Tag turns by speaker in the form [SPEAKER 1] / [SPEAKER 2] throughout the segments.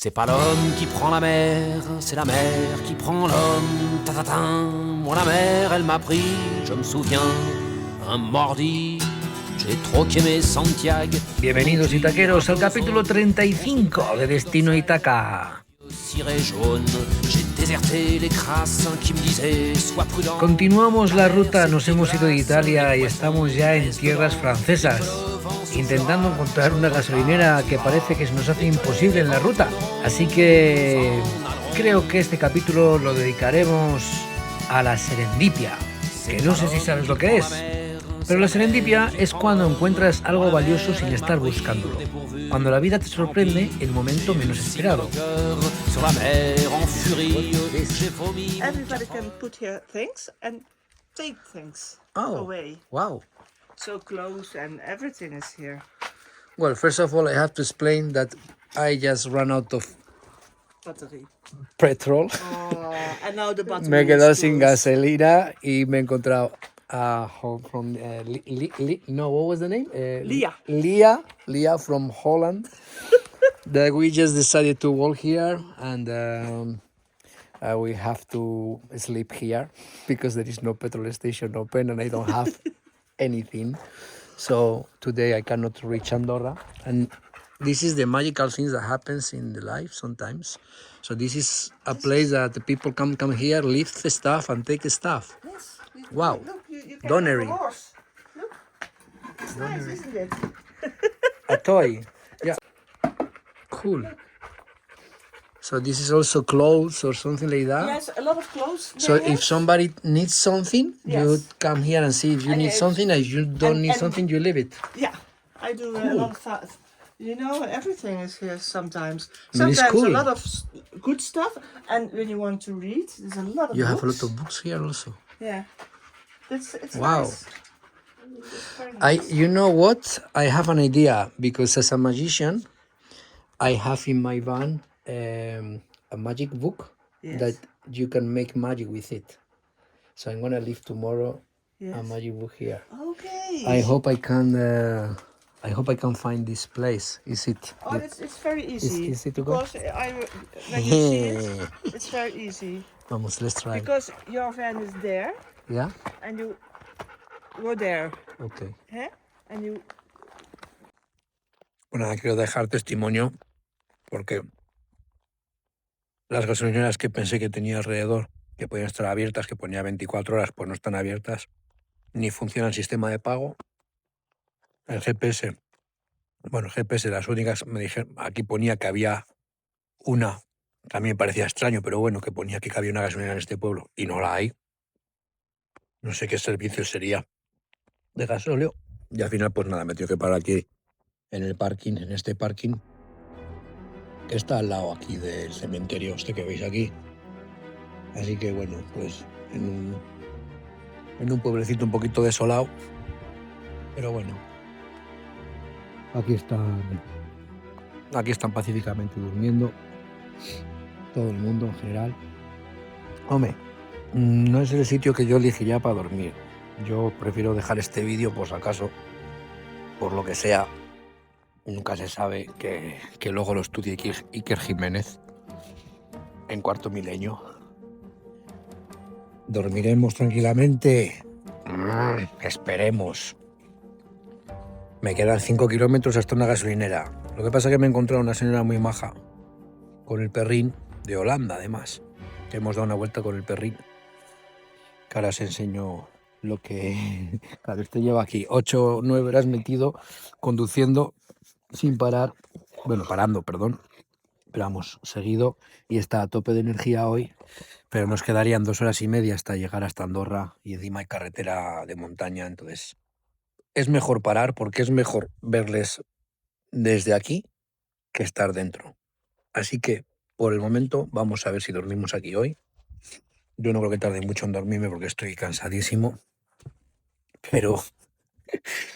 [SPEAKER 1] C'est pas l'homme qui prend la mer, c'est la mer qui prend l'homme. Ta-ta-tin. Moi la mer, elle m'a pris, je me souviens, un mardi. J'ai troqué mes Santiago.
[SPEAKER 2] Bienvenidos Itaqueros al capítulo 35 de Destino Itaca.
[SPEAKER 1] Ciré jaune, j'ai déserté les crasses qui me disaient sois prudent.
[SPEAKER 2] Continuamos la ruta, nos hemos ido de Italia y estamos ya en tierras francesas, intentando encontrar una gasolinera que parece que se nos hace imposible en la ruta. Así que creo que este capítulo lo dedicaremos a la serendipia, que no sé si sabes lo que es. Pero la serendipia es cuando encuentras algo valioso sin estar buscándolo. Cuando la vida te sorprende en el momento menos esperado.
[SPEAKER 3] Everybody can put here things and take things away.
[SPEAKER 2] Wow.
[SPEAKER 3] So clothes and everything is here.
[SPEAKER 2] Well, first of all, I have to explain that I just ran out of
[SPEAKER 3] Battery.
[SPEAKER 2] petrol.
[SPEAKER 3] Oh, and now the battery
[SPEAKER 2] Me he quedado
[SPEAKER 3] is
[SPEAKER 2] sin
[SPEAKER 3] closed.
[SPEAKER 2] gasolina y me he encontrado from no, what was the name? Leah from Holland. That we just decided to walk here and we have to sleep here because there is no petrol station open and I don't have anything. So today I cannot reach Andorra, and this is the magical things that happens in the life sometimes. So this is a place that the people come here, lift the stuff and take the stuff.
[SPEAKER 3] Yes.
[SPEAKER 2] Wow.
[SPEAKER 3] Look, you can
[SPEAKER 2] Donnery.
[SPEAKER 3] have a horse. Look. It's nice, isn't it?
[SPEAKER 2] A toy. Yeah. Cool. So this is also clothes or something like that.
[SPEAKER 3] Yes, a lot of clothes.
[SPEAKER 2] So
[SPEAKER 3] there.
[SPEAKER 2] if somebody needs something, you
[SPEAKER 3] Yes.
[SPEAKER 2] come here and see if you
[SPEAKER 3] And
[SPEAKER 2] need
[SPEAKER 3] if-
[SPEAKER 2] something. If you don't need
[SPEAKER 3] and-
[SPEAKER 2] something, you leave it.
[SPEAKER 3] Yeah, I do a lot of that. You know, everything is here sometimes.
[SPEAKER 2] But it's
[SPEAKER 3] Sometimes
[SPEAKER 2] cool.
[SPEAKER 3] a lot of good stuff, and when you want to read, there's a lot of
[SPEAKER 2] You
[SPEAKER 3] books.
[SPEAKER 2] have a lot of books here also.
[SPEAKER 3] Yeah, it's
[SPEAKER 2] Wow.
[SPEAKER 3] nice. It's very nice.
[SPEAKER 2] You know what? I have an idea because as a magician, I have in my van a magic book
[SPEAKER 3] Yes.
[SPEAKER 2] that you can make magic with it. So I'm gonna leave tomorrow a
[SPEAKER 3] Yes.
[SPEAKER 2] magic book here.
[SPEAKER 3] Okay.
[SPEAKER 2] I hope I can. I hope I can find this place. Is it?
[SPEAKER 3] Oh, it's very easy.
[SPEAKER 2] easy to go?
[SPEAKER 3] Because when you see it, it's very easy.
[SPEAKER 2] Vamos, let's try.
[SPEAKER 3] Because your van is there,
[SPEAKER 2] Yeah.
[SPEAKER 3] and you go there,
[SPEAKER 2] Okay.
[SPEAKER 3] huh? And you.
[SPEAKER 2] Bueno, quiero dejar testimonio porque las gasolineras que pensé que tenía alrededor, que podían estar abiertas, que ponía 24 horas, pues no están abiertas, ni funciona el sistema de pago. El GPS, las únicas, me dijeron, aquí ponía que había una, también me parecía extraño, pero bueno, que ponía que había una gasolinera en este pueblo y no la hay. No sé qué servicio sería de gasóleo. Y al final, pues nada, me tengo que parar aquí en el parking, en este parking, que está al lado aquí del cementerio este que veis aquí. Así que bueno, pues en un pueblecito un poquito desolado, pero bueno. Aquí están pacíficamente durmiendo todo el mundo en general. Hombre, no es el sitio que yo elegiría para dormir. Yo prefiero dejar este vídeo por si acaso, por lo que sea. Nunca se sabe que luego lo estudie Iker Jiménez en Cuarto Milenio. Dormiremos tranquilamente. Esperemos. Me quedan 5 kilómetros hasta una gasolinera. Lo que pasa es que me he encontrado una señora muy maja, con el perrín, de Holanda además, que hemos dado una vuelta con el perrín. Que ahora os enseño lo que... Claro, este lleva aquí 8 o 9 horas metido, conduciendo sin parar. Bueno, parando, perdón. Pero vamos, seguido, y está a tope de energía hoy. Pero nos quedarían 2 horas y media hasta llegar hasta Andorra y encima hay carretera de montaña, entonces... Es mejor parar porque es mejor verles desde aquí que estar dentro. Así que, por el momento, vamos a ver si dormimos aquí hoy. Yo no creo que tarde mucho en dormirme porque estoy cansadísimo. Pero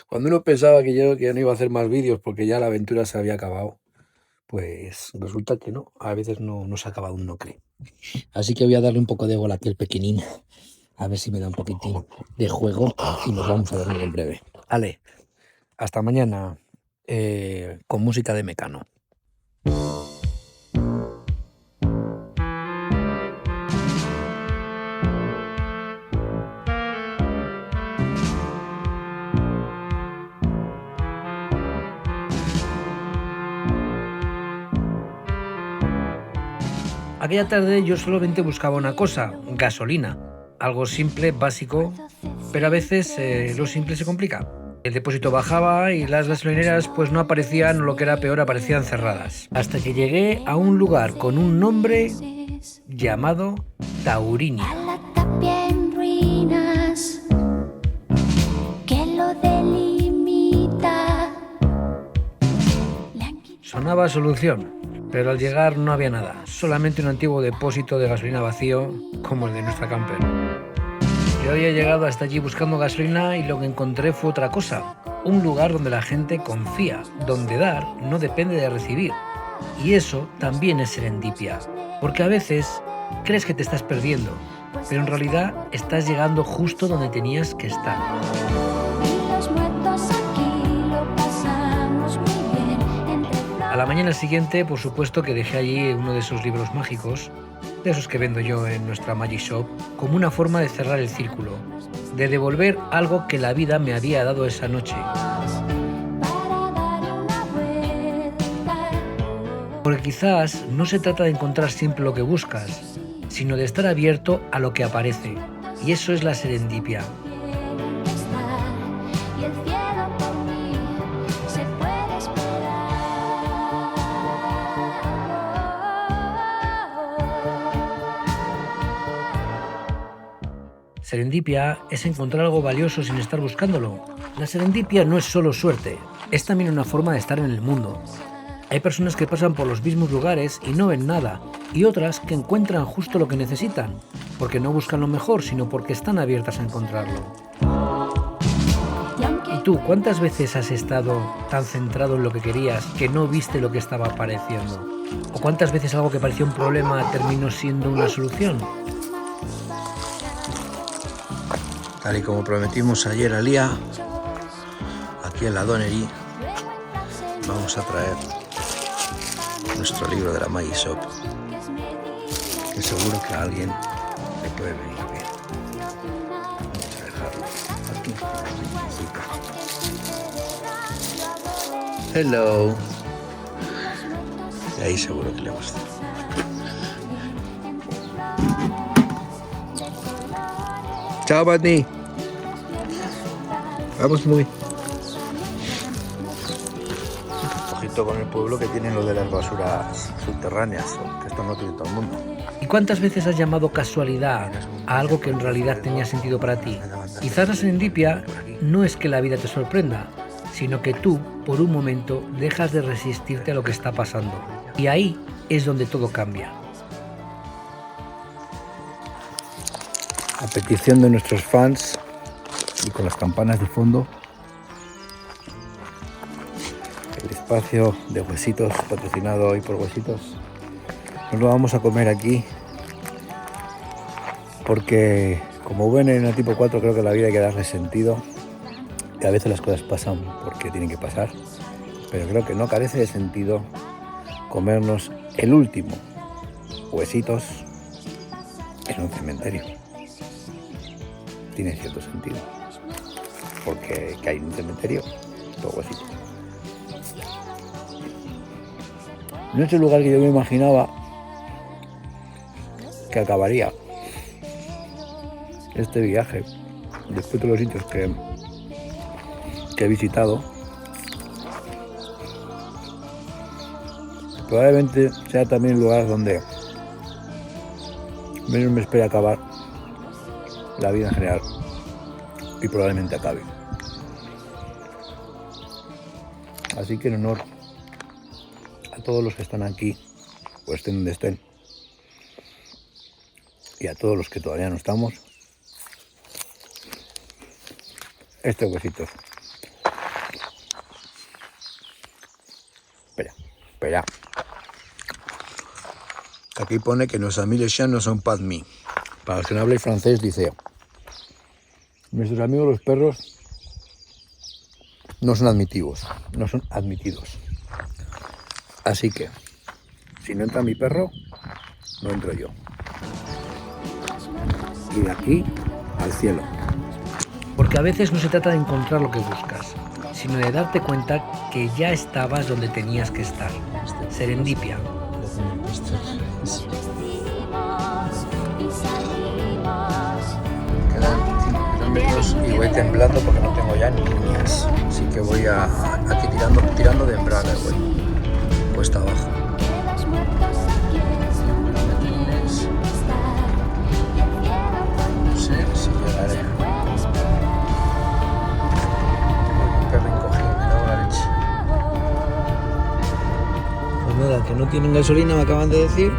[SPEAKER 2] cuando uno pensaba que yo no iba a hacer más vídeos porque ya la aventura se había acabado, pues resulta que no. A veces no se ha acabado, uno cree. Así que voy a darle un poco de bola aquí al pequeñín. A ver si me da un poquitín de juego y nos vamos a dormir en breve. Ale, hasta mañana con música de Mecano. Aquella tarde yo solamente buscaba una cosa, gasolina. Algo simple, básico, pero a veces lo simple se complica. El depósito bajaba y las gasolineras pues no aparecían, o lo que era peor, aparecían cerradas. Hasta que llegué a un lugar con un nombre llamado Taurinia.
[SPEAKER 4] A la tapia en ruinas que lo delimita.
[SPEAKER 2] Sonaba solución, pero al llegar no había nada, solamente un antiguo depósito de gasolina vacío como el de nuestra camper. Yo había llegado hasta allí buscando gasolina y lo que encontré fue otra cosa, un lugar donde la gente confía, donde dar no depende de recibir. Y eso también es serendipia, porque a veces crees que te estás perdiendo, pero en realidad estás llegando justo donde tenías que estar. A la mañana siguiente, por supuesto que dejé allí uno de esos libros mágicos, de esos que vendo yo en nuestra Magic Shop, como una forma de cerrar el círculo, de devolver algo que la vida me había dado esa noche. Porque quizás no se trata de encontrar siempre lo que buscas, sino de estar abierto a lo que aparece. Y eso es la serendipia. Serendipia es encontrar algo valioso sin estar buscándolo. La serendipia no es solo suerte, es también una forma de estar en el mundo. Hay personas que pasan por los mismos lugares y no ven nada, y otras que encuentran justo lo que necesitan, porque no buscan lo mejor, sino porque están abiertas a encontrarlo. ¿Y tú, cuántas veces has estado tan centrado en lo que querías que no viste lo que estaba apareciendo? ¿O cuántas veces algo que parecía un problema terminó siendo una solución?
[SPEAKER 5] Tal y como prometimos ayer a Lía, aquí en la Donnery, vamos a traer nuestro libro de la Magic Shop, que seguro que a alguien le puede venir bien. Vamos a dejarlo aquí. Hello. Y ahí seguro que le gusta. Chao, Patni. Vamos muy. Ojito con el pueblo que tienen lo de las basuras subterráneas, que esto no tiene todo el mundo.
[SPEAKER 2] ¿Y cuántas veces has llamado casualidad a algo que en realidad tenía sentido para ti? Quizás la serendipia no es que la vida te sorprenda, sino que tú, por un momento, dejas de resistirte a lo que está pasando. Y ahí es donde todo cambia.
[SPEAKER 5] A petición de nuestros fans y con las campanas de fondo, el espacio de Huesitos, patrocinado hoy por Huesitos, nos lo vamos a comer aquí porque, como ven en el tipo 4, creo que a la vida hay que darle sentido y a veces las cosas pasan porque tienen que pasar, pero creo que no carece de sentido comernos el último Huesitos en un cementerio. Tiene cierto sentido, porque que hay un cementerio, todo así. No es el lugar que yo me imaginaba que acabaría este viaje, después de los sitios que he visitado. Probablemente sea también el lugar donde menos me espera acabar la vida en general, y probablemente acabe. Así que en honor a todos los que están aquí, o estén donde estén, y a todos los que todavía no estamos, este Huesitos. Espera. Aquí pone que los amigos ya no son pas mi. Para los que no habléis francés, dice: nuestros amigos los perros no son admitidos. Así que, si no entra mi perro, no entro yo. Y de aquí al cielo.
[SPEAKER 2] Porque a veces no se trata de encontrar lo que buscas, sino de darte cuenta que ya estabas donde tenías que estar. Serendipia.
[SPEAKER 5] Quedan 5 kilómetros y voy temblando porque no tengo ya ni líneas. Así que voy aquí tirando de embrague, güey. Cuesta abajo. No sé si llegaré. Un perrín cogido, me cago en la leche. Pues nada, que no tienen gasolina, me acaban de decir.